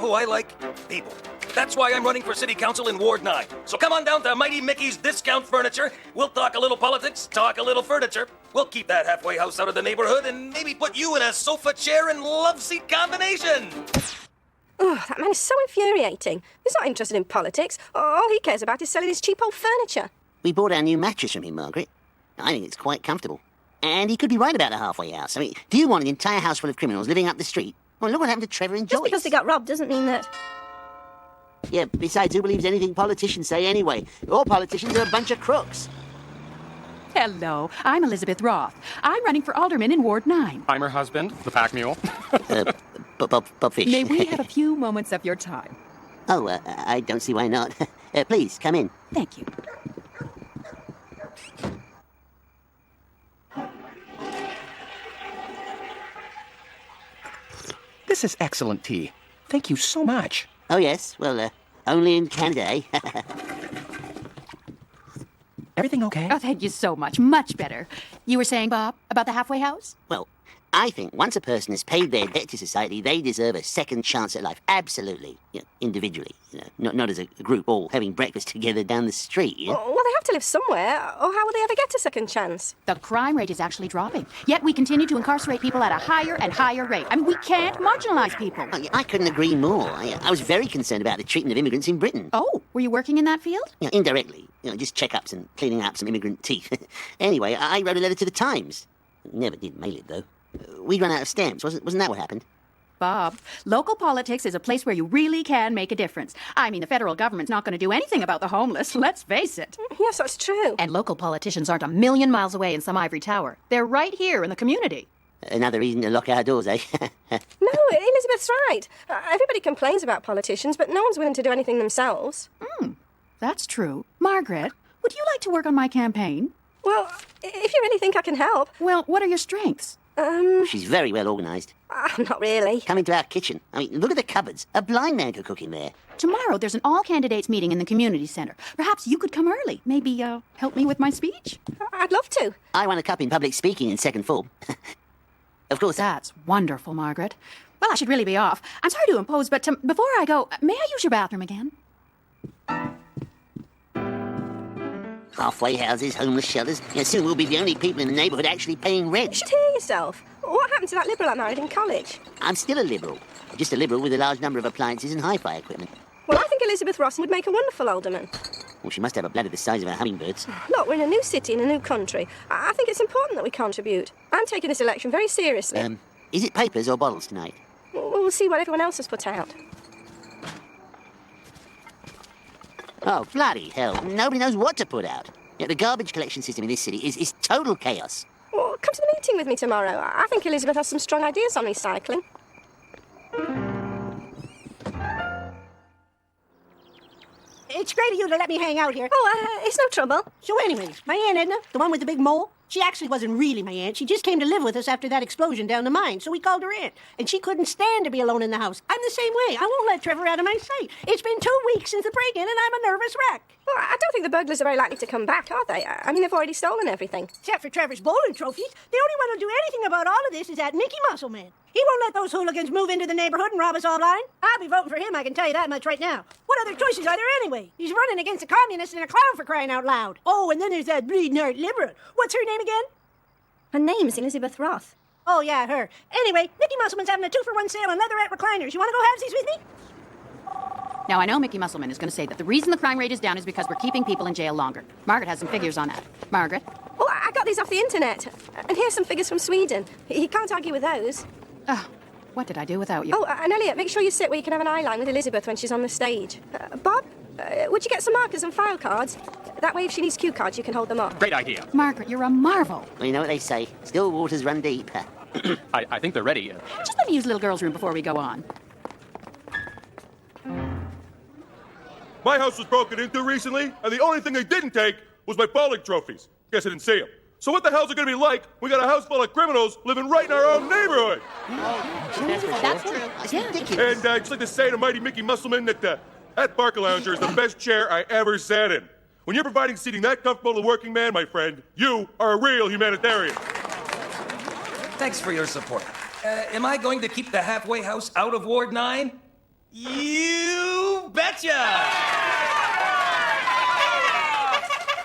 who I like? People. That's why I'm running for city council in Ward 9. So come on down to Mighty Mickey's Discount Furniture. We'll talk a little politics, talk a little furniture. We'll keep that halfway house out of the neighborhood and maybe put you in a sofa chair and love seat combination. Oh, that man is so infuriating. He's not interested in politics. All he cares about is selling his cheap old furniture. We bought our new mattress from him, Margaret. I think it's quite comfortable. And he could be right about the halfway house. I mean, do you want an entire house full of criminals living up the street? Well, look what happened to Trevor and Joyce. Just because they got robbed doesn't mean that... Yeah, besides, who believes anything politicians say anyway? All politicians are a bunch of crooks. Hello, I'm Elizabeth Roth. I'm running for alderman in Ward 9. I'm her husband, the pack mule. Bob Fish. May we have a few moments of your time? Oh, I don't see why not. Please, come in. Thank you. This is excellent tea. Thank you so much. Oh, yes? Well, only in Canada, eh? Everything okay? Oh, thank you so much. Much better. You were saying, Bob, about the halfway house? Well, I think once a person has paid their debt to society, they deserve a second chance at life. Absolutely. You know, individually. You know, not as a group all having breakfast together down the street. You know? Well, they have to live somewhere, or how will they ever get a second chance? The crime rate is actually dropping. Yet we continue to incarcerate people at a higher and higher rate. I mean, we can't marginalize people. I couldn't agree more. I was very concerned about the treatment of immigrants in Britain. Oh, were you working in that field? You know, indirectly. You know, just checkups and cleaning up some immigrant teeth. Anyway, I wrote a letter to the Times. Never did mail it, though. We'd run out of stamps. Wasn't that what happened? Bob, local politics is a place where you really can make a difference. I mean, the federal government's not going to do anything about the homeless, let's face it. Yes, that's true. And local politicians aren't a million miles away in some ivory tower. They're right here in the community. Another reason to lock our doors, eh? No, Elizabeth's right. Everybody complains about politicians, but no one's willing to do anything themselves. That's true. Margaret, would you like to work on my campaign? Well, if you really think I can help... Well, what are your strengths? She's very well organised. Not really. Come into our kitchen. I mean, look at the cupboards. A blind man could cook in there. Tomorrow there's an all-candidates meeting in the community centre. Perhaps you could come early. Maybe, help me with my speech? I'd love to. I won a cup in public speaking in second form. Of course. That's wonderful, Margaret. Well, I should really be off. I'm sorry to impose, but before I go, may I use your bathroom again? Halfway houses, homeless shelters. You know, soon we'll be the only people in the neighbourhood actually paying You rent. should hear yourself. What happened to that Liberal I married in college? I'm still a Liberal. Just a Liberal with a large number of appliances and hi-fi equipment. Well, I think Elizabeth Ross would make a wonderful alderman. Well, she must have a bladder the size of a hummingbird's. Look, we're in a new city, in a new country. I think it's important that we contribute. I'm taking this election very seriously. Is it papers or bottles tonight? We'll see what everyone else has put out. Oh, bloody hell. Nobody knows what to put out. You know, the garbage collection system in this city is total chaos. Well, come to the meeting with me tomorrow. I think Elizabeth has some strong ideas on recycling. It's great of you to let me hang out here. Oh, it's no trouble. So anyways, my Aunt Edna, the one with the big mole, she actually wasn't really my aunt. She just came to live with us after that explosion down the mine, so we called her aunt. And she couldn't stand to be alone in the house. I'm the same way. I won't let Trevor out of my sight. It's been 2 weeks since the break-in, and I'm a nervous wreck. Well, I don't think the burglars are very likely to come back, are they? I mean, they've already stolen everything. Except for Trevor's bowling trophies. The only one who'll do anything about all of this is that Mickey Muscleman. He won't let those hooligans move into the neighborhood and rob us all blind. I'll be voting for him, I can tell you that much right now. What other choices are there anyway? He's running against a communist and a clown, for crying out loud. Oh, and then there's that bleeding heart Liberal. What's her name again? Her name's Elizabeth Roth. Oh, yeah, her. Anyway, Mickey Muscleman's having a 2-for-1 sale on leatherette recliners. You want to go halvesies with me? Now, I know Mickey Muscleman is going to say that the reason the crime rate is down is because we're keeping people in jail longer. Margaret has some figures on that. Margaret? Oh, I got these off the internet. And here's some figures from Sweden. He can't argue with those. What did I do without you? Oh, and Elliot, make sure you sit where you can have an eye line with Elizabeth when she's on the stage. Bob, would you get some markers and file cards? That way, if she needs cue cards, you can hold them up. Great idea. Margaret, you're a marvel. Well, you know what they say. Still waters run deep. I think they're ready. Just let me use little girl's room before we go on. My house was broken into recently, and the only thing they didn't take was my bowling trophies. Guess I didn't see them. So what the hell's it gonna be like? We got a house full of criminals living right in our own neighborhood. That's true. That's ridiculous. And I'd just like to say to Mighty Mickey Muscleman that that Barker Lounger is the best chair I ever sat in. When you're providing seating that comfortable to the working man, my friend, you are a real humanitarian. Thanks for your support. Am I going to keep the halfway house out of Ward 9? You betcha!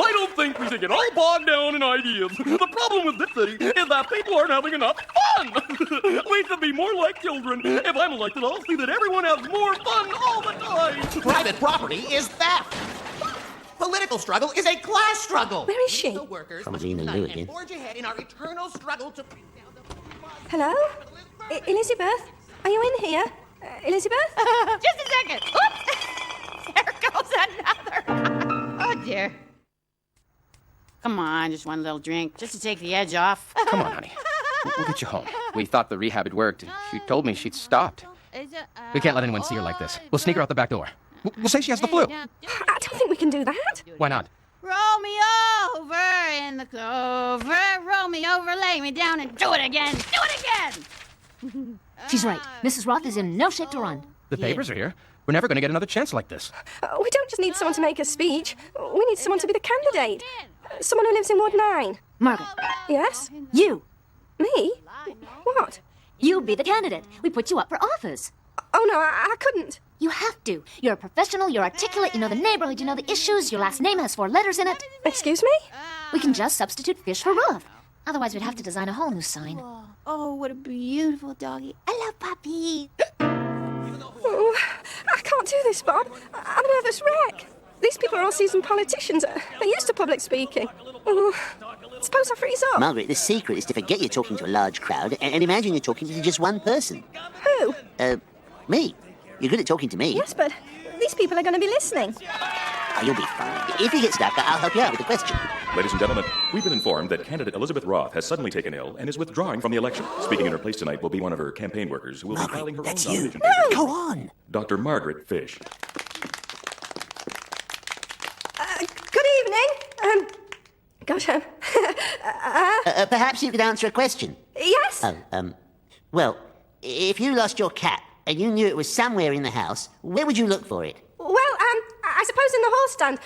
I don't think we should get all bogged down in ideas. The problem with this city is that people aren't having enough fun. We should be more like children. If I'm elected, I'll see that everyone has more fun all the time. Private property is theft. Political struggle is a class struggle. Where is she? The workers From must Gina unite Lou and again. forge ahead in our eternal struggle to bring down the Hello? Elizabeth? Are you in here? Elizabeth? Just a second. Oops. There goes another. Oh, dear. Come on, just one little drink, just to take the edge off. Come on, honey. We'll get you home. We thought the rehab had worked. She told me she'd stopped. We can't let anyone see her like this. We'll sneak her out the back door. We'll say she has the flu. I don't think we can do that. Why not? Roll me over in the clover. Roll me over, lay me down, and do it again. Do it again. She's right. Mrs. Roth is in no shape to run. The papers are here. We're never going to get another chance like this. We don't just need someone to make a speech. We need someone to be the candidate. Someone who lives in Ward 9. Margaret, Yes? you. Me? What? You be the candidate. We put you up for office. Oh, no, I couldn't. You have to. You're a professional, you're articulate, you know the neighborhood, you know the issues, your last name has 4 letters in it. Excuse me? We can just substitute fish for Roth. Otherwise, we'd have to design a whole new sign. Oh, what a beautiful doggy. I love puppies. Oh, I can't do this, Bob. I'm a nervous wreck. These people are all seasoned politicians. They're used to public speaking. Oh, suppose I freeze up. Margaret, the secret is to forget you're talking to a large crowd and imagine you're talking to just one person. Who? Me. You're good at talking to me. Yes, but these people are going to be listening. Oh, you'll be fine. If you get stuck, I'll help you out with the question. Ladies and gentlemen, we've been informed that candidate Elizabeth Roth has suddenly taken ill and is withdrawing from the election. Speaking in her place tonight will be one of her campaign workers who will be filing her That's own you. nomination papers. Go on. Dr. Margaret Fish. Good evening. Gosh, Perhaps you could answer a question. yes? Well, if you lost your cat and you knew it was somewhere in the house, where would you look for it? Well, I suppose in the horse stand,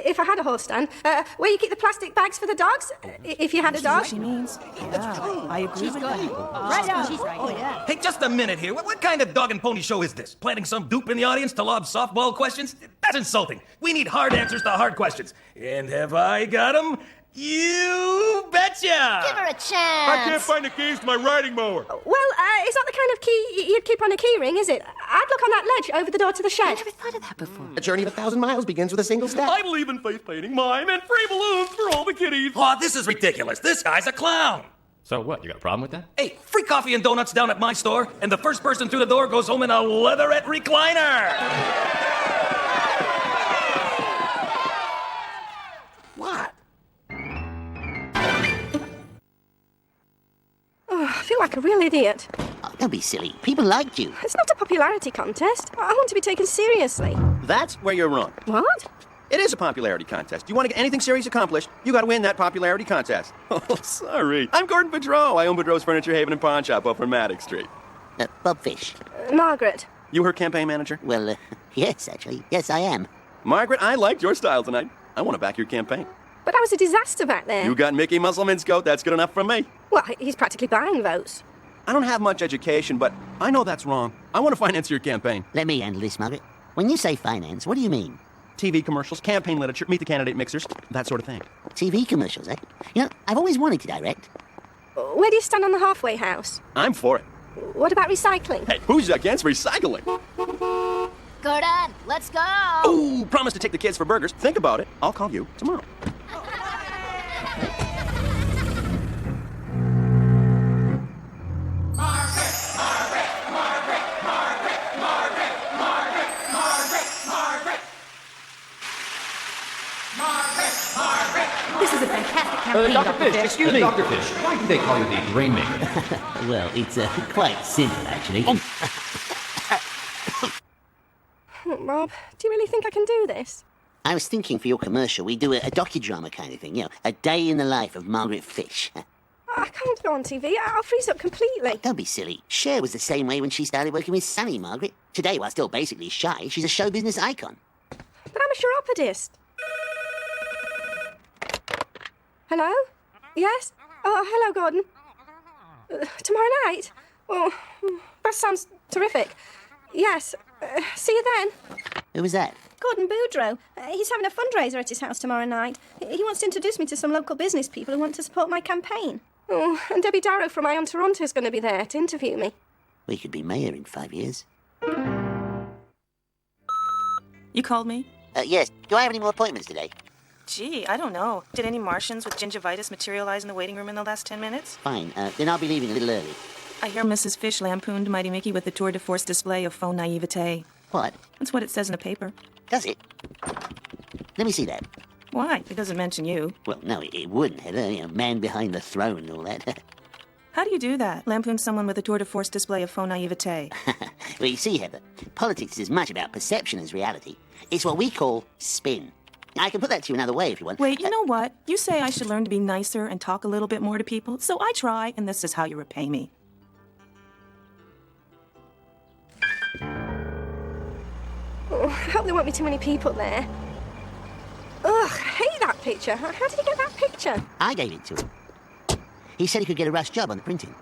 if I had a horse stand, where you keep the plastic bags for the dogs, if you had a dog. She means, yeah, I agree with that. Right on. She's right. Oh, yeah. Hey, just a minute here. What kind of dog and pony show is this? Planting some dupe in the audience to lob softball questions? That's insulting. We need hard answers to hard questions. And have I got them? You betcha! Give her a chance. I can't find the keys to my riding mower. Well, it's not the kind of key you'd keep on a key ring, is it? I'd look on that ledge over the door to the I shed. never thought of that before. A journey of 1,000 miles begins with a single step. I believe in face painting, mime, and free balloons for all the kiddies. Oh, this is ridiculous. This guy's a clown. So what, you got a problem with that? Hey, free coffee and donuts down at my store, and the first person through the door goes home in a leatherette recliner. What? Oh, I feel like a real idiot. Oh, don't be silly. People liked you. It's not a popularity contest. I want to be taken seriously. That's where you're wrong. What? It is a popularity contest. You want to get anything serious accomplished, you got to win that popularity contest. Oh, sorry. I'm Gordon Boudreau. I own Boudreau's Furniture Haven and Pawn Shop up on Maddox Street. Bob Fish. Margaret. You her campaign manager? Well, yes, actually. Yes, I am. Margaret, I liked your style tonight. I want to back your campaign. But I was a disaster back there. You got Mickey Musselman's coat. That's good enough for me. Well, he's practically buying votes. I don't have much education, but I know that's wrong. I want to finance your campaign. Let me handle this, Margaret. When you say finance, what do you mean? TV commercials, campaign literature, meet the candidate mixers, that sort of thing. TV commercials, eh? You know, I've always wanted to direct. Where do you stand on the halfway house? I'm for it. What about recycling? Hey, who's against recycling? Gordon, let's go. Ooh, promise to take the kids for burgers. Think about it. I'll call you tomorrow. This is a fantastic campaign, Dr. Fish. Excuse me. Dr. Fish, why do they call you the Rainmaker? Well, it's quite simple, actually. Rob, do you really think I can do this? I was thinking for your commercial, we do a docudrama kind of thing, you know, a day in the life of Margaret Fish. I can't go on TV. I'll freeze up completely. Don't be silly. Cher was the same way when she started working with Sunny, Margaret. Today, while still basically shy, she's a show business icon. But I'm a chiropodist. Hello? Yes? Oh, hello, Gordon. Tomorrow night? Oh, that sounds terrific. Yes. See you then. Who was that? Gordon Boudreau. He's having a fundraiser at his house tomorrow night. He wants to introduce me to some local business people who want to support my campaign. Oh, and Debbie Darrow from Ion Toronto is going to be there to interview me. We could be mayor in 5 years. You called me? Yes. Do I have any more appointments today? Gee, I don't know. Did any Martians with gingivitis materialize in the waiting room in the last 10 minutes? Fine. Then I'll be leaving a little early. I hear Mrs. Fish lampooned Mighty Mickey with the tour de force display of faux naivete. What? That's what it says in the paper. Does it? Let me see that. Why? It doesn't mention you. Well, no, it wouldn't, Heather. You know, man behind the throne and all that. How do you do that? Lampoon someone with a tour de force display of faux naivete. Well, you see, Heather, politics is as much about perception as reality. It's what we call spin. I can put that to you another way if you want. Wait, you know what? You say I should learn to be nicer and talk a little bit more to people, so I try, and this is how you repay me. Oh, I hope there won't be too many people there. Ugh, I hate that picture. How did he get that picture? I gave it to him. He said he could get a rush job on the printing.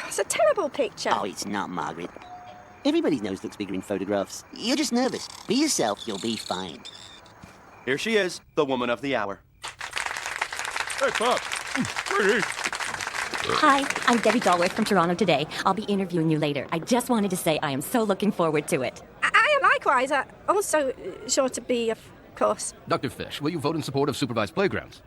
It's a terrible picture. Oh, it's not, Margaret. Everybody's nose looks bigger in photographs. You're just nervous. Be yourself, you'll be fine. Here she is, the woman of the hour. Hey, Pop. Pretty. Hi, I'm Debbie Dalworth from Toronto Today. I'll be interviewing you later. I just wanted to say I am so looking forward to it. I am likewise. Also sure to be, of course. Dr. Fish, will you vote in support of supervised playgrounds?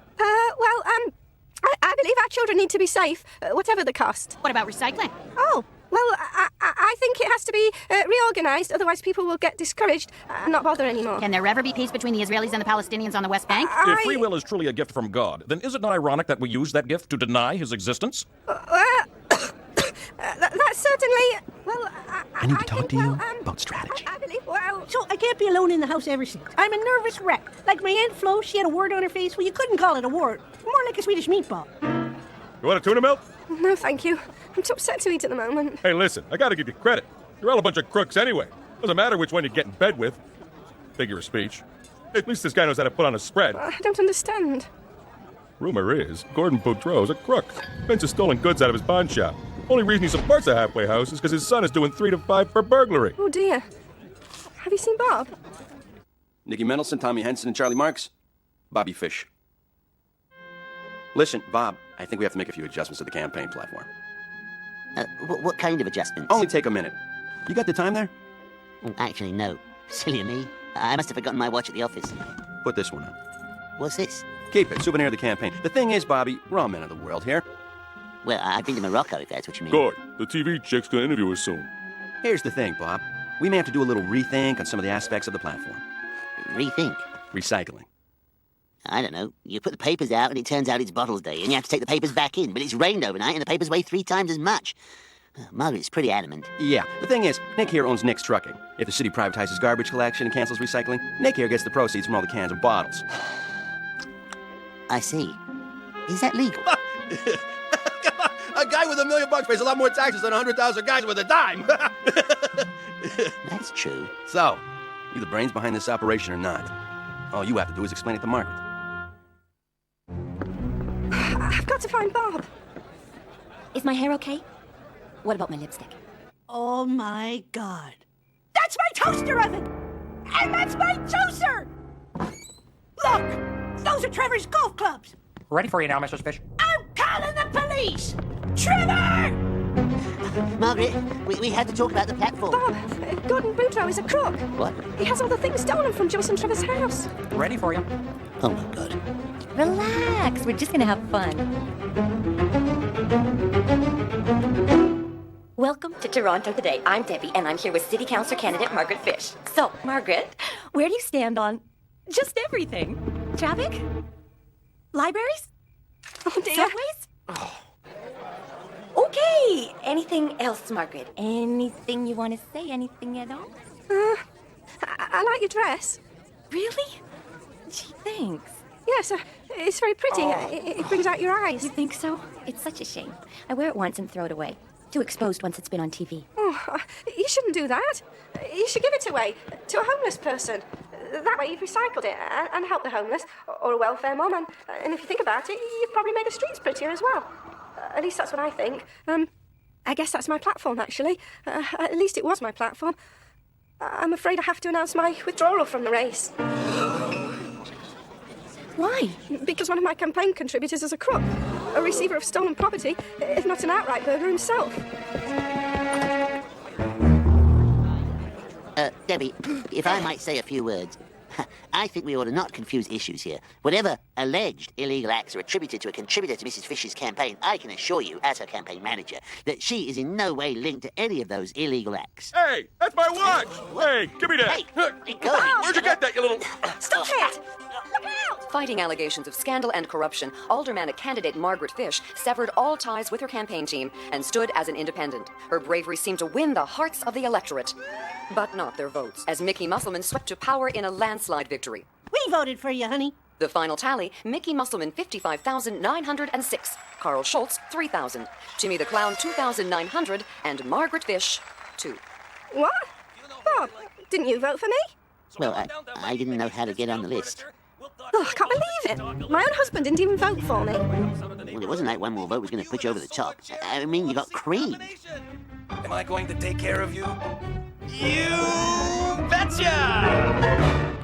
I believe our children need to be safe, whatever the cost. What about recycling? Oh, well, I think it has to be reorganised, otherwise people will get discouraged and not bother anymore. Can there ever be peace between the Israelis and the Palestinians on the West Bank? If free will is truly a gift from God, then is it not ironic that we use that gift to deny his existence? That's certainly... Well, I need to talk to you about strategy. I believe, well... So I can't be alone in the house ever since. I'm a nervous wreck. Like my Aunt Flo, she had a wart on her face. Well, you couldn't call it a wart. More like a Swedish meatball. You want a tuna milk? No, thank you. I'm too upset to eat at the moment. Hey, listen, I gotta give you credit. You're all a bunch of crooks anyway. Doesn't matter which one you get in bed with. Figure of speech. At least this guy knows how to put on a spread. I don't understand. Rumor is, Gordon Boudreau's a crook. Vince has stolen goods out of his pawn shop. Only reason he supports the halfway house is because his son is doing 3 to 5 for burglary. Oh, dear. Have you seen Bob? Nikki Mendelsohn, Tommy Henson, and Charlie Marks. Bobby Fish. Listen, Bob, I think we have to make a few adjustments to the campaign platform. What kind of adjustments? Only take a minute. You got the time there? Actually, no. Silly of me. I must have forgotten my watch at the office. Put this one on. What's this? Keep it. Souvenir of the campaign. The thing is, Bobby, we're all men of the world here. Well, I've been to Morocco, if that's what you mean. Good. The TV chick's gonna interview us soon. Here's the thing, Bob. We may have to do a little rethink on some of the aspects of the platform. Rethink? Recycling. I don't know. You put the papers out and it turns out it's bottles day and you have to take the papers back in, but it's rained overnight and the papers weigh 3 times as much. Margaret's pretty adamant. Yeah. The thing is, Nick here owns Nick's Trucking. If the city privatizes garbage collection and cancels recycling, Nick here gets the proceeds from all the cans and bottles. I see. Is that legal? A guy with $1 million pays a lot more taxes than 100,000 guys with a dime. That's true. So, you the brains behind this operation or not? All you have to do is explain it to Margaret. I've got to find Bob. Is my hair okay? What about my lipstick? Oh, my God. That's my toaster oven! And that's my juicer! Look! Those are Trevor's golf clubs! Ready for you now, Mrs. Fish. I'm calling the police! Trevor! Margaret, we have to talk about the platform. Bob, Gordon Boudreau is a crook. What? He has all the things stolen from Joyce and Trevor's house. Ready for you. Oh, my God. Relax, we're just gonna have fun. Welcome to Toronto Today. I'm Debbie, and I'm here with City Councilor candidate Margaret Fish. So, Margaret, where do you stand on just everything? Traffic? Libraries? Oh, dear. Subways? Oh. Okay. Anything else, Margaret? Anything you want to say? Anything at all? I like your dress. Really? Gee, thanks. Yes, it's very pretty. It brings out your eyes. You think so? It's such a shame. I wear it once and throw it away. Too exposed once it's been on TV. Oh, you shouldn't do that. You should give it away to a homeless person. That way you've recycled it and helped the homeless, or a welfare mom, and if you think about it, you've probably made the streets prettier as well. At least that's what I think. I guess that's my platform, actually. At least it was my platform. I'm afraid I have to announce my withdrawal from the race. Why? Because one of my campaign contributors is a crook, a receiver of stolen property, if not an outright burglar himself. Debbie, if I might say a few words. I think we ought to not confuse issues here. Whatever alleged illegal acts are attributed to a contributor to Mrs. Fish's campaign, I can assure you, as her campaign manager, that she is in no way linked to any of those illegal acts. Hey, that's my watch! Hey, give me that! Hey, go. Where'd you get that, you little... Stop it! Look out! Fighting allegations of scandal and corruption, aldermanic candidate Margaret Fish severed all ties with her campaign team and stood as an independent. Her bravery seemed to win the hearts of the electorate, but not their votes, as Mickey Musselman swept to power in a landslide victory. We voted for you, honey. The final tally, Mickey Musselman 55,906, Carl Schultz 3,000, Jimmy the Clown 2,900, and Margaret Fish 2. What? Bob, didn't you vote for me? Well, I didn't know how to get on the list. Oh, I can't believe it. My own husband didn't even vote for me. Well, it wasn't like one more vote was going to put you over the top. I mean, you got creamed. Am I going to take care of you? You betcha!